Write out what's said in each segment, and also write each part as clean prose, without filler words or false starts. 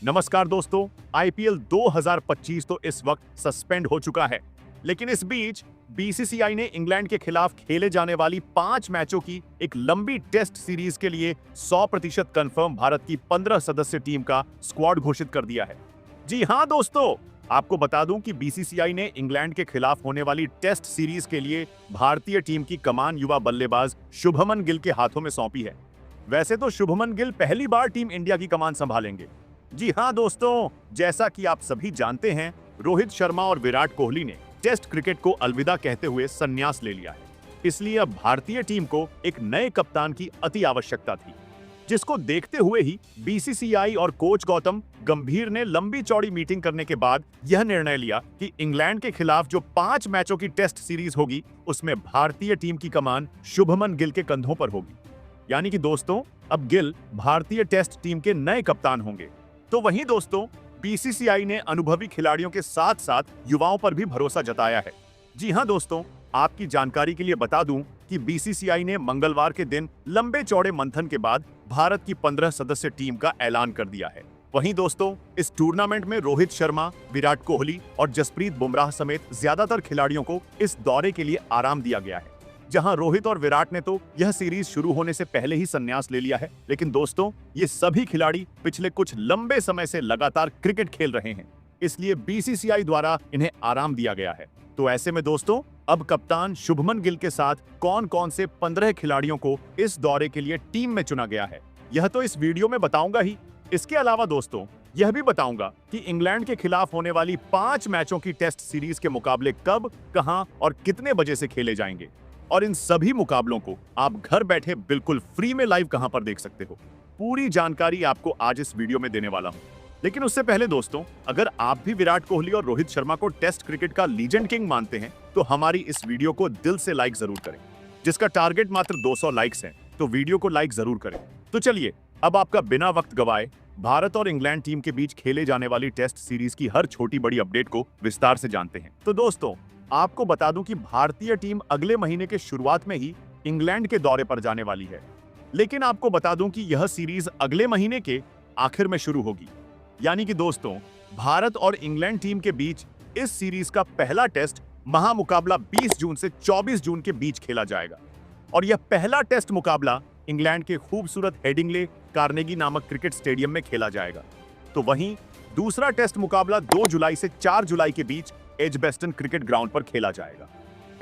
नमस्कार दोस्तों, आईपीएल 2025 तो इस वक्त सस्पेंड हो चुका है, लेकिन इस बीच बीसीसीआई ने इंग्लैंड के खिलाफ खेले जाने वाली 5 मैचों की एक लंबी टेस्ट सीरीज के लिए 100% कंफर्म भारत की 15 सदस्य टीम का स्क्वाड घोषित कर दिया है। जी हां दोस्तों, आपको बता दूं कि बीसीसीआई ने इंग्लैंड के खिलाफ होने वाली टेस्ट सीरीज के लिए भारतीय टीम की कमान युवा बल्लेबाज शुभमन गिल के हाथों में सौंपी है। वैसे तो शुभमन गिल पहली बार टीम इंडिया की कमान संभालेंगे। जी हां दोस्तों, जैसा कि आप सभी जानते हैं, रोहित शर्मा और विराट कोहली ने टेस्ट क्रिकेट को अलविदा कहते हुए संन्यास ले लिया है। इसलिए अब भारतीय टीम को एक नए कप्तान की अति आवश्यकता थी, जिसको देखते हुए ही बीसीसीआई और कोच गौतम गंभीर ने लंबी चौड़ी मीटिंग करने के बाद यह निर्णय लिया कि इंग्लैंड के खिलाफ जो 5 मैचों की टेस्ट सीरीज होगी, उसमें भारतीय टीम की कमान शुभमन गिल के कंधों पर होगी। यानी कि दोस्तों, अब गिल भारतीय टेस्ट टीम के नए कप्तान होंगे। तो वहीं दोस्तों, बीसीसीआई ने अनुभवी खिलाड़ियों के साथ साथ युवाओं पर भी भरोसा जताया है। जी हां दोस्तों, आपकी जानकारी के लिए बता दूं कि बीसीसीआई ने मंगलवार के दिन लंबे चौड़े मंथन के बाद भारत की 15 सदस्य टीम का ऐलान कर दिया है। वहीं दोस्तों, इस टूर्नामेंट में रोहित शर्मा, विराट कोहली और जसप्रीत बुमराह समेत ज्यादातर खिलाड़ियों को इस दौरे के लिए आराम दिया गया है। जहां रोहित और विराट ने तो यह सीरीज शुरू होने से पहले ही संन्यास ले लिया है, लेकिन दोस्तों, ये सभी खिलाड़ी पिछले कुछ लंबे समय से लगातार क्रिकेट खेल रहे हैं, इसलिए बीसीसीआई द्वारा इन्हें आराम दिया गया है। तो ऐसे में दोस्तों, अब कप्तान शुभमन गिल के साथ कौन कौन से 15 खिलाड़ियों को इस दौरे के लिए टीम में चुना गया है, यह तो इस वीडियो में बताऊंगा ही। इसके अलावा दोस्तों, यह भी बताऊंगा कि इंग्लैंड के खिलाफ होने वाली 5 मैचों की टेस्ट सीरीज के मुकाबले कब, कहां और कितने बजे से खेले जाएंगे, और इन सभी मुकाबलों को आप घर बैठे बिल्कुल फ्री में लाइव कहां पर देख सकते हो। पूरी जानकारी आपको आज इस वीडियो में देने वाला हूं। लेकिन उससे पहले दोस्तों, अगर आप भी विराट कोहली और रोहित शर्मा को टेस्ट क्रिकेट का लीजेंड किंग मानते हैं, तो हमारी इस वीडियो को दिल से लाइक जरूर करें। जिसका टारगेट मात्र 200 लाइक्स है, तो वीडियो को लाइक जरूर करें। तो चलिए, अब आपका बिना वक्त गवाए भारत और इंग्लैंड टीम के बीच खेले जाने वाली टेस्ट सीरीज की हर छोटी बड़ी अपडेट को विस्तार से जानते हैं। तो दोस्तों, आपको बता दूं कि भारतीय टीम अगले महीने के शुरुआत में ही इंग्लैंड के दौरे पर जाने वाली है। लेकिन आपको बता दूं कि यह सीरीज अगले महीने के आखिर में शुरू होगी। यानी कि दोस्तों, भारत और इंग्लैंड टीम के बीच इस सीरीज का पहला टेस्ट महामुकाबला 20 जून से 24 जून के बीच खेला जाएगा। और यह पहला टेस्ट मुकाबला इंग्लैंड के खूबसूरत हेडिंग्ले कार्नेगी नामक क्रिकेट स्टेडियम में खेला जाएगा। तो वहीं दूसरा टेस्ट मुकाबला 2 जुलाई से 4 जुलाई के बीच एजबेस्टन क्रिकेट ग्राउंड पर खेला जाएगा।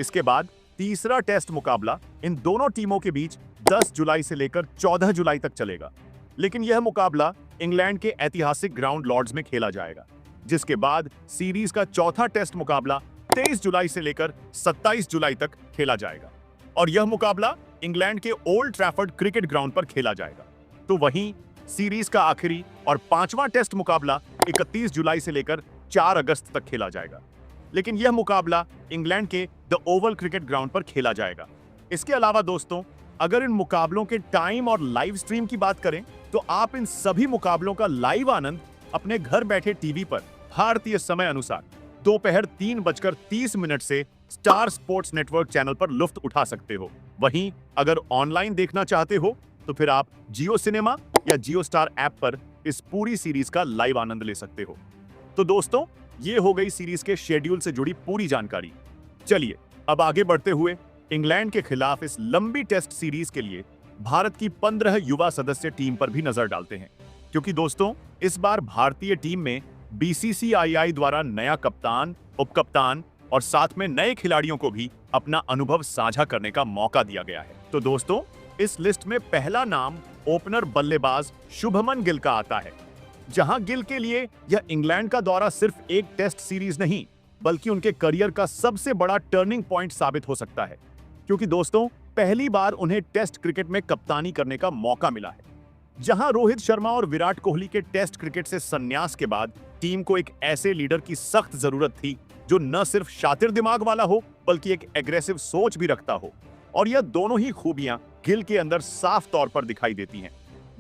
इसके बाद तीसरा टेस्ट मुकाबला इन दोनों टीमों के बीच 10 जुलाई से लेकर 14 जुलाई तक चलेगा। लेकिन यह मुकाबला इंग्लैंड के ऐतिहासिक ग्राउंड लॉर्ड्स में खेला जाएगा। जिसके बाद सीरीज का चौथा टेस्ट मुकाबला 23 जुलाई से लेकर 27 जुलाई तक खेला जाएगा, और यह मुकाबला इंग्लैंड के ओल्ड ट्रैफर्ड क्रिकेट ग्राउंड पर खेला जाएगा। तो वहीं सीरीज का आखिरी और 5वां टेस्ट मुकाबला 31 जुलाई से लेकर 4 अगस्त तक खेला जाएगा। लेकिन यह मुकाबला इंग्लैंड के द ओवल क्रिकेट ग्राउंड पर खेला जाएगा। इसके अलावा दोस्तों, अगर इन मुकाबलों के टाइम और लाइव स्ट्रीम की बात करें, तो आप इन सभी मुकाबलों का लाइव आनंद अपने घर बैठे टीवी पर भारतीय समय अनुसार दोपहर 3:30 से स्टार स्पोर्ट्स नेटवर्क चैनल पर लुत्फ उठा सकते हो। वहीं अगर ऑनलाइन देखना चाहते हो, तो फिर आप जियो सिनेमा या जियो स्टार ऐप पर इस पूरी सीरीज का लाइव आनंद ले सकते हो। तो दोस्तों, ये हो गई सीरीज के शेड्यूल से जुड़ी पूरी जानकारी। चलिए, अब आगे बढ़ते हुए इंग्लैंड के खिलाफ इस लंबी टेस्ट सीरीज के लिए भारत की 15 युवा सदस्य टीम पर भी नजर डालते हैं। क्योंकि दोस्तों, इस बार भारतीय टीम में बीसीसीआई द्वारा नया कप्तान, उपकप्तान और साथ में नए खिलाड़ियों को भी अपना अनुभव साझा करने का मौका दिया गया है। तो दोस्तों, इस लिस्ट में पहला नाम ओपनर बल्लेबाज शुभमन गिल का आता है। जहां गिल के लिए यह इंग्लैंड का दौरा सिर्फ एक टेस्ट सीरीज नहीं, बल्कि उनके करियर का सबसे बड़ा टर्निंग पॉइंट साबित हो सकता है। क्योंकि दोस्तों, पहली बार उन्हें टेस्ट क्रिकेट में कप्तानी करने का मौका मिला है। जहां रोहित शर्मा और विराट कोहली के टेस्ट क्रिकेट से संन्यास के बाद टीम को एक ऐसे लीडर की सख्त जरूरत थी, जो न सिर्फ शातिर दिमाग वाला हो, बल्कि एक एग्रेसिव सोच भी रखता हो। और यह दोनों ही खूबियां गिल के अंदर साफ तौर पर दिखाई देती हैं।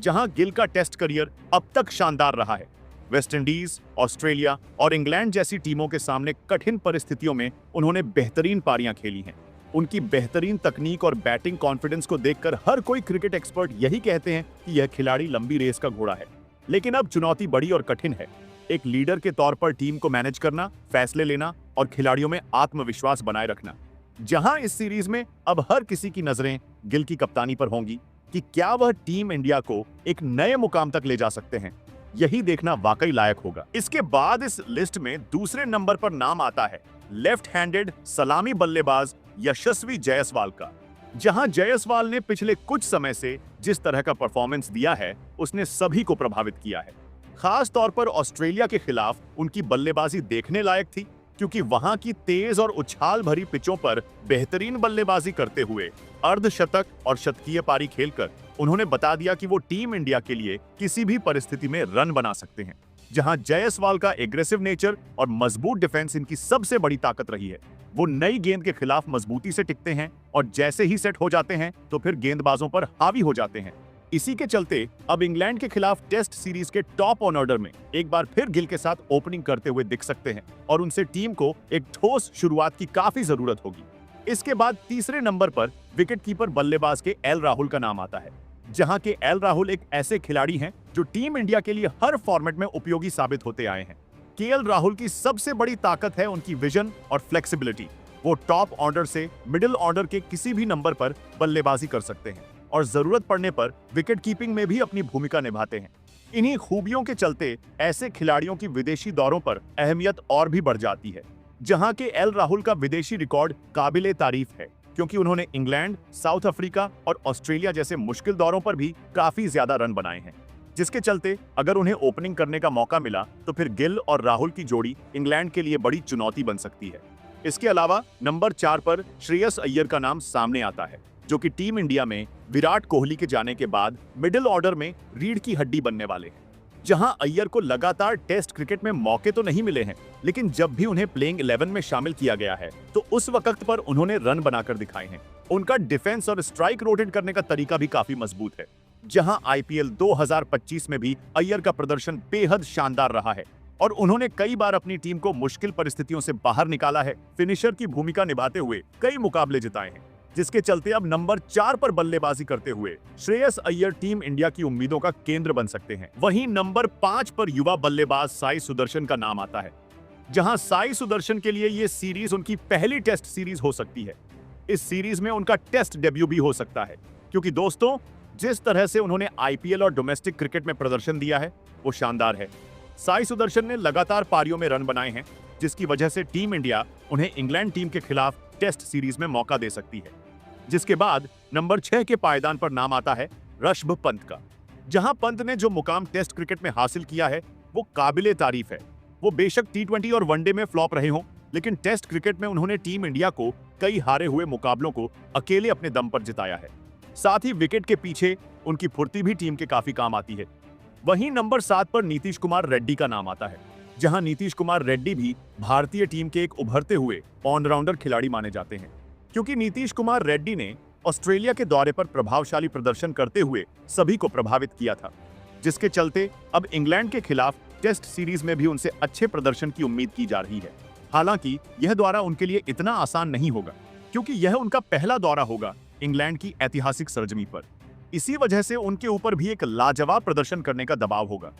जहां गिल का टेस्ट करियर अब तक शानदार रहा है, वेस्टइंडीज, ऑस्ट्रेलिया और इंग्लैंड जैसी टीमों के सामने कठिन परिस्थितियों में उन्होंने बेहतरीन पारियां खेली हैं। उनकी बेहतरीन तकनीक और बैटिंग कॉन्फिडेंस को देखकर हर कोई क्रिकेट एक्सपर्ट यही कहते हैं कि यह खिलाड़ी लंबी रेस का घोड़ा है। लेकिन अब चुनौती बड़ी और कठिन है। एक लीडर के तौर पर टीम को मैनेज करना, फैसले लेना और खिलाड़ियों में आत्मविश्वास बनाए रखना। जहां इस सीरीज में अब हर किसी की नजरें गिल की कप्तानी पर होंगी कि क्या वह टीम इंडिया को एक नए मुकाम तक ले जा सकते हैं। यही देखना वाकई लायक होगा। इसके बाद इस लिस्ट में दूसरे नंबर पर नाम आता है लेफ्ट हैंडेड सलामी बल्लेबाज यशस्वी जायसवाल का। जहां जायसवाल ने पिछले कुछ समय से जिस तरह का परफॉर्मेंस दिया है, उसने सभी को प्रभावित किया है। खास तौर पर ऑस्ट्रेलिया के खिलाफ उनकी बल्लेबाजी देखने लायक थी, क्योंकि वहां की तेज और उछाल भरी पिचों पर बेहतरीन बल्लेबाजी करते हुए अर्धशतक और शतकीय पारी खेलकर उन्होंने बता दिया कि वो टीम इंडिया के लिए किसी भी परिस्थिति में रन बना सकते हैं। जहां जायसवाल का एग्रेसिव नेचर और मजबूत डिफेंस इनकी सबसे बड़ी ताकत रही है। वो नई गेंद के खिलाफ मजबूती से टिकते हैं और जैसे ही सेट हो जाते हैं तो फिर गेंदबाजों पर हावी हो जाते हैं। इसी के चलते अब इंग्लैंड के खिलाफ टेस्ट सीरीज के टॉप ऑर्डर में एक बार फिर गिल के साथ ओपनिंग करते हुए दिख सकते हैं और उनसे टीम को एक ठोस शुरुआत की काफी जरूरत होगी। इसके बाद तीसरे नंबर पर विकेटकीपर बल्लेबाज के एल राहुल का नाम आता है। जहां के एल राहुल एक ऐसे खिलाड़ी हैं जो टीम इंडिया के लिए हर फॉर्मेट में उपयोगी साबित होते आए हैं। केएल राहुल की सबसे बड़ी ताकत है उनकी विजन और फ्लेक्सिबिलिटी। वो टॉप ऑर्डर से मिडिल ऑर्डर के किसी भी नंबर पर बल्लेबाजी कर सकते हैं और जरूरत पड़ने पर विकेट कीपिंग में भी अपनी भूमिका निभाते हैं। इन्हीं खूबियों के चलते ऐसे खिलाड़ियों की विदेशी दौरों पर अहमियत और भी बढ़ जाती है। जहां के एल राहुल का विदेशी रिकॉर्ड काबिले तारीफ है, क्योंकि उन्होंने इंग्लैंड, साउथ अफ्रीका और ऑस्ट्रेलिया जैसे मुश्किल दौरों पर भी काफी ज्यादा रन बनाए हैं। जिसके चलते अगर उन्हें ओपनिंग करने का मौका मिला तो फिर गिल और राहुल की जोड़ी इंग्लैंड के लिए बड़ी चुनौती बन सकती है। इसके अलावा नंबर 4 पर श्रेयस अय्यर का नाम सामने आता है, जो कि टीम इंडिया में विराट कोहली के जाने के बाद मिडिल ऑर्डर में रीढ़ की हड्डी बनने वाले हैं। जहां अय्यर को लगातार टेस्ट क्रिकेट में मौके तो नहीं मिले हैं, लेकिन जब भी उन्हें प्लेइंग 11 में शामिल किया गया है तो उस वक्त पर उन्होंने रन बनाकर दिखाए हैं। उनका डिफेंस और स्ट्राइक रोटेट करने का तरीका भी काफी मजबूत है। जहां आईपीएल 2025 में भी अय्यर का प्रदर्शन बेहद शानदार रहा है और उन्होंने कई बार अपनी टीम को मुश्किल परिस्थितियों से बाहर निकाला है। फिनिशर की भूमिका निभाते हुए कई मुकाबले जिताए हैं, जिसके चलते अब नंबर 4 पर बल्लेबाजी करते हुए श्रेयस अय्यर टीम इंडिया की उम्मीदों का केंद्र बन सकते हैं। वहीं नंबर 5 पर युवा बल्लेबाज साई सुदर्शन का नाम आता है। जहां साई सुदर्शन के लिए ये सीरीज उनकी पहली टेस्ट सीरीज हो सकती है। इस सीरीज में उनका टेस्ट डेब्यू भी हो सकता है, क्योंकि दोस्तों जिस तरह से उन्होंने आईपीएल और डोमेस्टिक क्रिकेट में प्रदर्शन दिया है वो शानदार है। साई सुदर्शन ने लगातार पारियों में रन बनाए हैं, जिसकी वजह से टीम इंडिया उन्हें इंग्लैंड टीम के खिलाफ टेस्ट सीरीज में मौका दे सकती है। जिसके बाद नंबर 6 के पायदान पर नाम आता है ऋषभ पंत का। जहां पंत ने जो मुकाम टेस्ट क्रिकेट में हासिल किया है वो काबिले तारीफ है। वो बेशक टी20 और वनडे में फ्लॉप रहे हों, लेकिन टेस्ट क्रिकेट में उन्होंने टीम इंडिया को कई हारे हुए मुकाबलों को अकेले अपने दम पर जिताया है। साथ ही विकेट के पीछे उनकी फुर्ती भी टीम के काफी काम आती है। वहीं नंबर 7 पर नीतीश कुमार रेड्डी का नाम आता है। जहां नीतीश कुमार रेड्डी भी भारतीय टीम के एक उभरते हुए ऑलराउंडर खिलाड़ी माने जाते हैं, क्योंकि नीतीश कुमार रेड्डी ने ऑस्ट्रेलिया के दौरे पर प्रभावशाली प्रदर्शन करते हुए सभी को प्रभावित किया था। जिसके चलते अब इंग्लैंड के खिलाफ टेस्ट सीरीज में भी उनसे अच्छे प्रदर्शन की उम्मीद की जा रही है। हालांकि यह दौरा उनके लिए इतना आसान नहीं होगा, क्योंकि यह उनका पहला दौरा होगा इंग्लैंड की ऐतिहासिक सरजमी पर। इसी वजह से उनके ऊपर भी एक लाजवाब प्रदर्शन करने का दबाव होगा।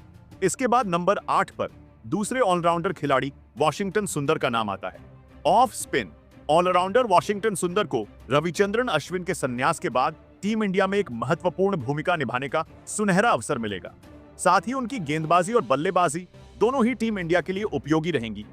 इसके बाद नंबर 8 पर दूसरे ऑलराउंडर खिलाड़ी वाशिंगटन सुंदर का नाम आता है। ऑफ स्पिन ऑलराउंडर वाशिंगटन सुंदर को रविचंद्रन अश्विन के संन्यास के बाद टीम इंडिया में एक महत्वपूर्ण भूमिका निभाने का सुनहरा अवसर मिलेगा। साथ ही उनकी गेंदबाजी और बल्लेबाजी दोनों ही टीम इंडिया के लिए उपयोगी रहेंगी।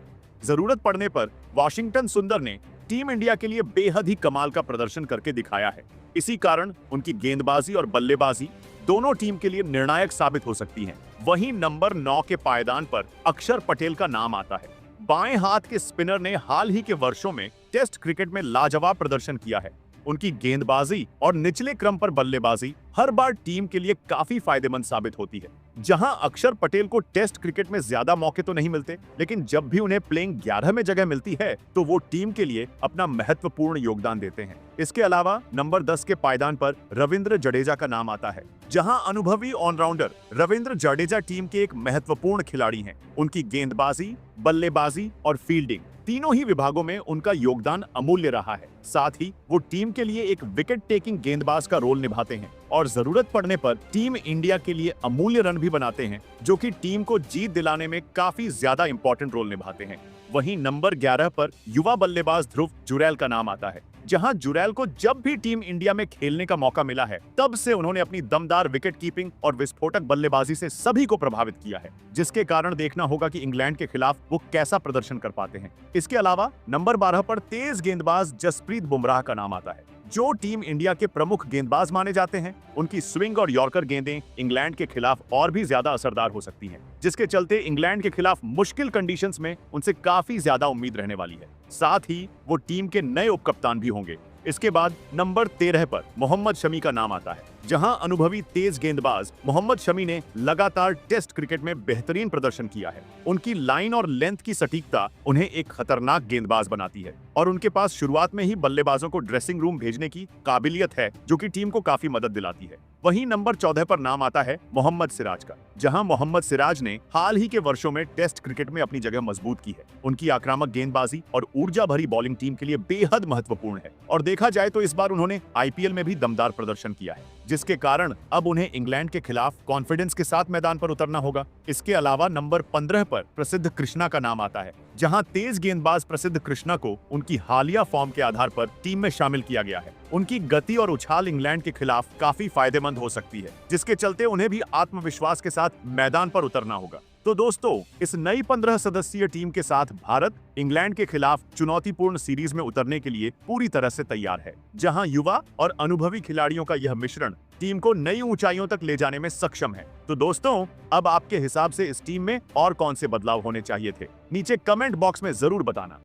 जरूरत पड़ने पर वाशिंगटन सुंदर ने टीम इंडिया के लिए बेहद ही कमाल का प्रदर्शन करके दिखाया है। इसी कारण उनकी गेंदबाजी और बल्लेबाजी दोनों टीम के लिए निर्णायक साबित हो सकती हैं। वहीं नंबर 9 के पायदान पर अक्षर पटेल का नाम आता है। बाएं हाथ के स्पिनर ने हाल ही के वर्षों में टेस्ट क्रिकेट में लाजवाब प्रदर्शन किया है। उनकी गेंदबाजी और निचले क्रम पर बल्लेबाजी हर बार टीम के लिए काफी फायदेमंद साबित होती है। जहां अक्षर पटेल को टेस्ट क्रिकेट में ज्यादा मौके तो नहीं मिलते, लेकिन जब भी उन्हें प्लेइंग 11 में जगह मिलती है तो वो टीम के लिए अपना महत्वपूर्ण योगदान देते हैं। इसके अलावा नंबर 10 के पायदान पर रविंद्र जडेजा का नाम आता है। जहां अनुभवी ऑलराउंडर रविंद्र जडेजा टीम के एक महत्वपूर्ण खिलाड़ी हैं। उनकी गेंदबाजी, बल्लेबाजी और फील्डिंग तीनों ही विभागों में उनका योगदान अमूल्य रहा है। साथ ही वो टीम के लिए एक विकेट टेकिंग गेंदबाज का रोल निभाते हैं और और जरूरत पड़ने पर टीम इंडिया के लिए अमूल्य रन भी बनाते हैं, जो कि टीम को जीत दिलाने में काफी ज्यादा इंपॉर्टेंट रोल निभाते हैं। वहीं नंबर 11 पर युवा बल्लेबाज ध्रुव जुरैल का नाम आता है, जहां जुरैल को जब भी टीम इंडिया में खेलने का मौका मिला है, तब से उन्होंने अपनी दमदार विकेट कीपिंग और विस्फोटक बल्लेबाजी से सभी को प्रभावित किया है, जिसके कारण देखना होगा कि इंग्लैंड के खिलाफ वो कैसा प्रदर्शन कर पाते हैं। इसके अलावा नंबर 12 पर तेज गेंदबाज जसप्रीत बुमराह का नाम आता है, जो टीम इंडिया के प्रमुख गेंदबाज माने जाते हैं। उनकी स्विंग और यॉर्कर गेंदें इंग्लैंड के खिलाफ और भी ज्यादा असरदार हो सकती हैं, जिसके चलते इंग्लैंड के खिलाफ मुश्किल कंडीशंस में उनसे काफी ज्यादा उम्मीद रहने वाली है। साथ ही वो टीम के नए उपकप्तान भी होंगे। इसके बाद नंबर 13 पर मोहम्मद शमी का नाम आता है, जहां अनुभवी तेज गेंदबाज मोहम्मद शमी ने लगातार टेस्ट क्रिकेट में बेहतरीन प्रदर्शन किया है। उनकी लाइन और लेंथ की सटीकता उन्हें एक खतरनाक गेंदबाज बनाती है और उनके पास शुरुआत में ही बल्लेबाजों को ड्रेसिंग रूम भेजने की काबिलियत है, जो कि टीम को काफी मदद दिलाती है। वहीं नंबर 14 पर नाम आता है मोहम्मद सिराज का, जहां मोहम्मद सिराज ने हाल ही के वर्षों में टेस्ट क्रिकेट में अपनी जगह मजबूत की है। उनकी आक्रामक गेंदबाजी और ऊर्जा भरी बॉलिंग टीम के लिए बेहद महत्वपूर्ण है और देखा जाए तो इस बार उन्होंने आईपीएल में भी दमदार प्रदर्शन किया है, जिसके कारण अब उन्हें इंग्लैंड के खिलाफ कॉन्फिडेंस के साथ मैदान पर उतरना होगा। इसके अलावा नंबर 15 पर प्रसिद्ध कृष्णा का नाम आता है, जहां तेज गेंदबाज प्रसिद्ध कृष्णा को उनकी हालिया फॉर्म के आधार पर टीम में शामिल किया गया है। उनकी गति और उछाल इंग्लैंड के खिलाफ काफी फायदेमंद हो सकती है, जिसके चलते उन्हें भी आत्मविश्वास के साथ मैदान पर उतरना होगा। तो दोस्तों, इस नई 15 सदस्यीय टीम के साथ भारत इंग्लैंड के खिलाफ चुनौतीपूर्ण सीरीज में उतरने के लिए पूरी तरह से तैयार है, जहां युवा और अनुभवी खिलाड़ियों का यह मिश्रण टीम को नई ऊंचाइयों तक ले जाने में सक्षम है। तो दोस्तों, अब आपके हिसाब से इस टीम में और कौन से बदलाव होने चाहिए थे, नीचे कमेंट बॉक्स में जरूर बताना।